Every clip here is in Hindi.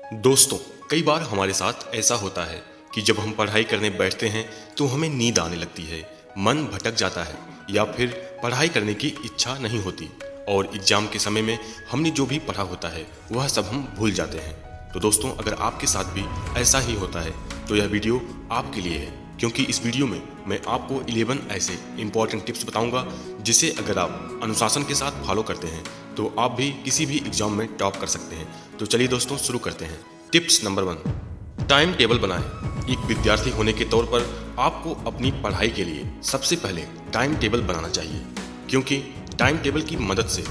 दोस्तों, कई बार हमारे साथ ऐसा होता है कि जब हम पढ़ाई करने बैठते हैं तो हमें नींद आने लगती है, मन भटक जाता है या फिर पढ़ाई करने की इच्छा नहीं होती और एग्जाम के समय में हमने जो भी पढ़ा होता है वह सब हम भूल जाते हैं। तो दोस्तों, अगर आपके साथ भी ऐसा ही होता है तो यह वीडियो आपके लिए है, क्योंकि इस वीडियो में मैं आपको 11 ऐसे इंपॉर्टेंट टिप्स बताऊंगा जिसे अगर आप अनुशासन के साथ फॉलो करते हैं तो आप भी किसी भी एग्जाम में टॉप कर सकते हैं। तो चलिए दोस्तों, शुरू करते हैं। टिप्स नंबर 1, टाइम टेबल बनाएं। एक विद्यार्थी होने के तौर पर आपको अपनी पढ़ाई के लिए सबसे पहले टाइम टेबल बनाना चाहिए, क्योंकि टाइम टेबल की मदद से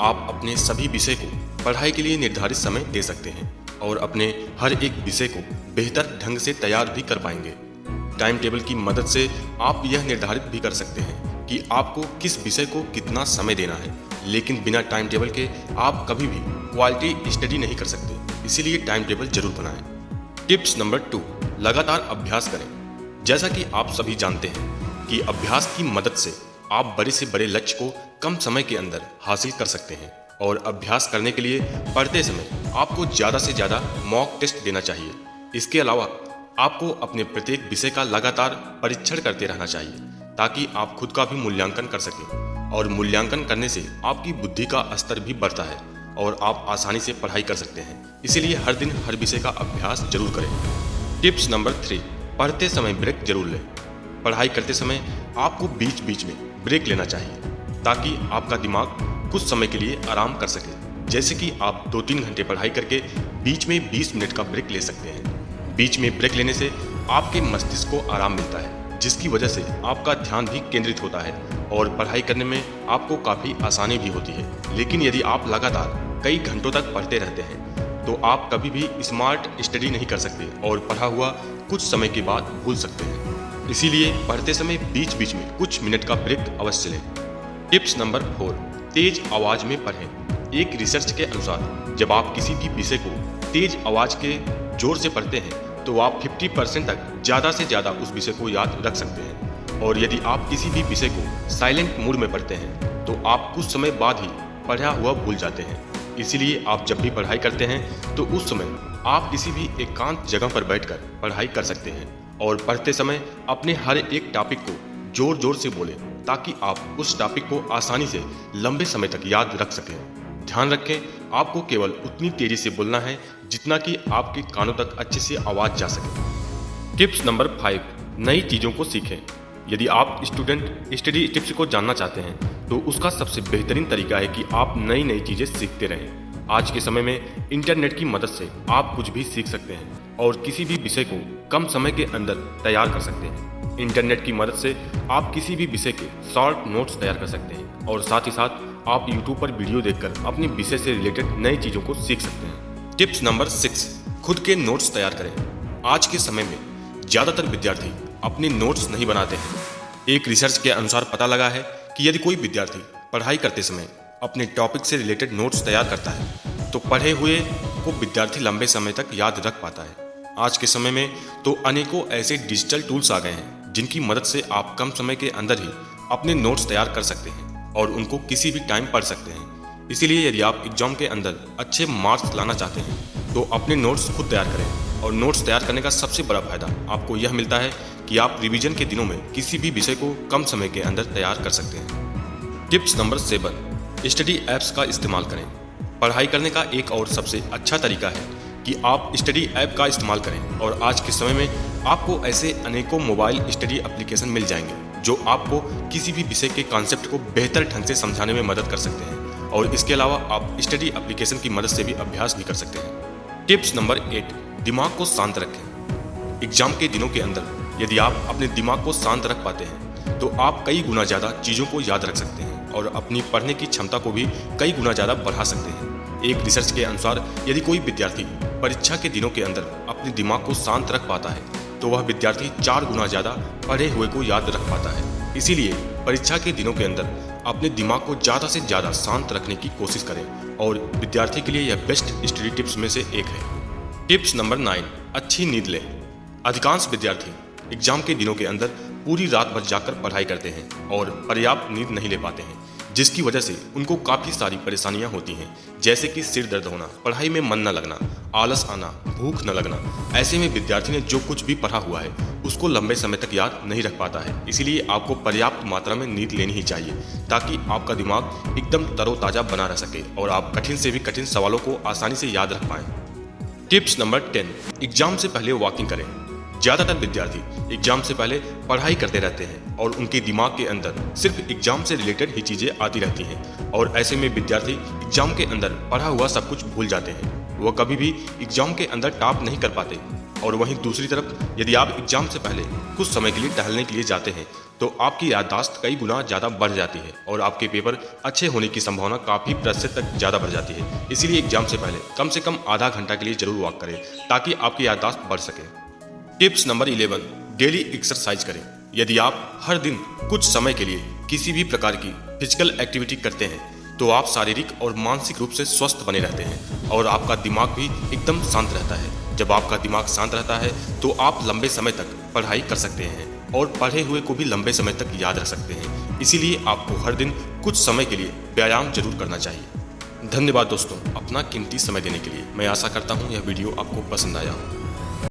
आप अपने सभी विषय को पढ़ाई के लिए निर्धारित समय दे सकते हैं और अपने हर एक विषय को बेहतर ढंग से तैयार भी कर पाएंगे। टाइम टेबल की मदद से आप यह निर्धारित भी कर सकते हैं कि आपको किस विषय को कितना समय देना है, लेकिन बिना टाइम टेबल के आप कभी भी क्वालिटी स्टडी नहीं कर सकते, इसीलिए टाइम टेबल जरूर बनाएं। टिप्स नंबर 2, लगातार अभ्यास करें। जैसा कि आप सभी जानते हैं कि अभ्यास की मदद से आप बड़े से बड़े लक्ष्य को कम समय के अंदर हासिल कर सकते हैं और अभ्यास करने के लिए पढ़ते समय आपको ज़्यादा से ज़्यादा मॉक टेस्ट देना चाहिए। इसके अलावा आपको अपने प्रत्येक विषय का लगातार परीक्षण करते रहना चाहिए ताकि आप खुद का भी मूल्यांकन कर सकें और मूल्यांकन करने से आपकी बुद्धि का स्तर भी बढ़ता है और आप आसानी से पढ़ाई कर सकते हैं। इसीलिए हर दिन हर विषय का अभ्यास जरूर करें। टिप्स नंबर 3, पढ़ते समय ब्रेक जरूर लें। पढ़ाई करते समय आपको बीच बीच में ब्रेक लेना चाहिए ताकि आपका दिमाग कुछ समय के लिए आराम कर सके। जैसे कि आप 2-3 घंटे पढ़ाई करके बीच में 20 मिनट का ब्रेक ले सकते हैं। बीच में ब्रेक लेने से आपके मस्तिष्क को आराम मिलता है, जिसकी वजह से आपका ध्यान भी केंद्रित होता है और पढ़ाई करने में आपको काफ़ी आसानी भी होती है। लेकिन यदि आप लगातार कई घंटों तक पढ़ते रहते हैं तो आप कभी भी स्मार्ट स्टडी नहीं कर सकते और पढ़ा हुआ कुछ समय के बाद भूल सकते हैं। इसीलिए पढ़ते समय बीच बीच में कुछ मिनट का ब्रेक अवश्य लें। टिप्स नंबर 4, तेज आवाज़ में पढ़ें। एक रिसर्च के अनुसार जब आप किसी भी विषय को तेज आवाज़ के जोर से पढ़ते हैं तो आप 50% तक ज़्यादा से ज़्यादा उस विषय को याद रख सकते हैं, और यदि आप किसी भी विषय को साइलेंट मोड में पढ़ते हैं तो आप कुछ समय बाद ही पढ़ा हुआ भूल जाते हैं। इसीलिए आप जब भी पढ़ाई करते हैं तो उस समय आप किसी भी एकांत जगह पर बैठकर पढ़ाई कर सकते हैं और पढ़ते समय अपने हर एक टॉपिक को जोर जोर से बोलें ताकि आप उस टॉपिक को आसानी से लंबे समय तक याद रख सकें। ध्यान रखें, आपको केवल उतनी तेजी से बोलना है जितना कि आपके कानों तक अच्छे से आवाज़ जा सके। टिप्स नंबर 5, नई चीज़ों को सीखें। यदि आप स्टूडेंट स्टडी टिप्स को जानना चाहते हैं तो उसका सबसे बेहतरीन तरीका है कि आप नई नई चीज़ें सीखते रहें। आज के समय में इंटरनेट की मदद से आप कुछ भी सीख सकते हैं और किसी भी विषय को कम समय के अंदर तैयार कर सकते हैं। इंटरनेट की मदद से आप किसी भी विषय के शॉर्ट नोट्स तैयार कर सकते हैं और साथ ही साथ आप YouTube पर वीडियो देखकर अपने विषय से रिलेटेड नई चीज़ों को सीख सकते हैं। टिप्स नंबर 6, खुद के नोट्स तैयार करें। आज के समय में ज़्यादातर विद्यार्थी अपने नोट्स नहीं बनाते हैं। एक रिसर्च के अनुसार पता लगा है कि यदि कोई विद्यार्थी पढ़ाई करते समय अपने टॉपिक से रिलेटेड नोट्स तैयार करता है तो पढ़े हुए को विद्यार्थी लंबे समय तक याद रख पाता है। आज के समय में तो अनेकों ऐसे डिजिटल टूल्स आ गए हैं जिनकी मदद से आप कम समय के अंदर ही अपने नोट्स तैयार कर सकते हैं और उनको किसी भी टाइम पढ़ सकते हैं। इसीलिए यदि आप एग्जाम के अंदर अच्छे मार्क्स लाना चाहते हैं तो अपने नोट्स खुद तैयार करें, और नोट्स तैयार करने का सबसे बड़ा फायदा आपको यह मिलता है कि आप रिवीजन के दिनों में किसी भी विषय को कम समय के अंदर तैयार कर सकते हैं। टिप्स नंबर 7, स्टडी ऐप्स का इस्तेमाल करें। पढ़ाई करने का एक और सबसे अच्छा तरीका है कि आप स्टडी ऐप का इस्तेमाल करें, और आज के समय में आपको ऐसे अनेकों मोबाइल स्टडी एप्लीकेशन मिल जाएंगे जो आपको किसी भी विषय के कॉन्सेप्ट को बेहतर ढंग से समझाने में मदद कर सकते हैं, और इसके अलावा आप स्टडी एप्लीकेशन की मदद से भी अभ्यास भी कर सकते हैं। टिप्स नंबर 8, दिमाग को शांत रखें। एग्जाम के दिनों के अंदर यदि आप अपने दिमाग को शांत रख पाते हैं तो आप कई गुना ज़्यादा चीज़ों को याद रख सकते हैं और अपनी पढ़ने की क्षमता को भी कई गुना ज़्यादा बढ़ा सकते हैं। एक रिसर्च के अनुसार यदि कोई विद्यार्थी परीक्षा के दिनों के अंदर अपने दिमाग को शांत रख पाता है तो वह विद्यार्थी 4 गुना ज़्यादा पढ़े हुए को याद रख पाता है। इसीलिए परीक्षा के दिनों के अंदर अपने दिमाग को ज़्यादा से ज़्यादा शांत रखने की कोशिश करें, और विद्यार्थी के लिए यह बेस्ट स्टडी टिप्स में से एक है। टिप्स नंबर 9, अच्छी नींद लें। अधिकांश विद्यार्थी एग्जाम के दिनों के अंदर पूरी रात भर जाकर पढ़ाई करते हैं और पर्याप्त नींद नहीं ले पाते हैं। जिसकी वजह से उनको काफ़ी सारी परेशानियां होती हैं, जैसे कि सिर दर्द होना, पढ़ाई में मन न लगना, आलस आना, भूख न लगना। ऐसे में विद्यार्थी ने जो कुछ भी पढ़ा हुआ है उसको लंबे समय तक याद नहीं रख पाता है। इसीलिए आपको पर्याप्त मात्रा में नींद लेनी ही चाहिए, ताकि आपका दिमाग एकदम तरोताज़ा बना रह सके और आप कठिन से भी कठिन सवालों को आसानी से याद रख पाएं। टिप्स नंबर 10, एग्जाम से पहले वॉकिंग करें। ज़्यादातर विद्यार्थी एग्जाम से पहले पढ़ाई करते रहते हैं और उनके दिमाग के अंदर सिर्फ एग्जाम से रिलेटेड ही चीज़ें आती रहती हैं, और ऐसे में विद्यार्थी एग्जाम के अंदर पढ़ा हुआ सब कुछ भूल जाते हैं। वह कभी भी एग्जाम के अंदर टॉप नहीं कर पाते। और वहीं दूसरी तरफ यदि आप एग्जाम से पहले कुछ समय के लिए टहलने के लिए जाते हैं तो आपकी याददाश्त कई गुना ज़्यादा बढ़ जाती है और आपके पेपर अच्छे होने की संभावना काफ़ी प्रतिशत तक ज़्यादा बढ़ जाती है। इसीलिए एग्जाम से कम आधा घंटा के लिए जरूर वॉक करें, ताकि आपकी याददाश्त बढ़ सके। टिप्स नंबर 11, डेली एक्सरसाइज करें। यदि आप हर दिन कुछ समय के लिए किसी भी प्रकार की फिजिकल एक्टिविटी करते हैं तो आप शारीरिक और मानसिक रूप से स्वस्थ बने रहते हैं और आपका दिमाग भी एकदम शांत रहता है। जब आपका दिमाग शांत रहता है तो आप लंबे समय तक पढ़ाई कर सकते हैं और पढ़े हुए को भी लंबे समय तक याद रख सकते हैं। इसीलिए आपको हर दिन कुछ समय के लिए व्यायाम जरूर करना चाहिए। धन्यवाद दोस्तों, अपना कीमती समय देने के लिए। मैं आशा करता हूँ यह वीडियो आपको पसंद आया हो।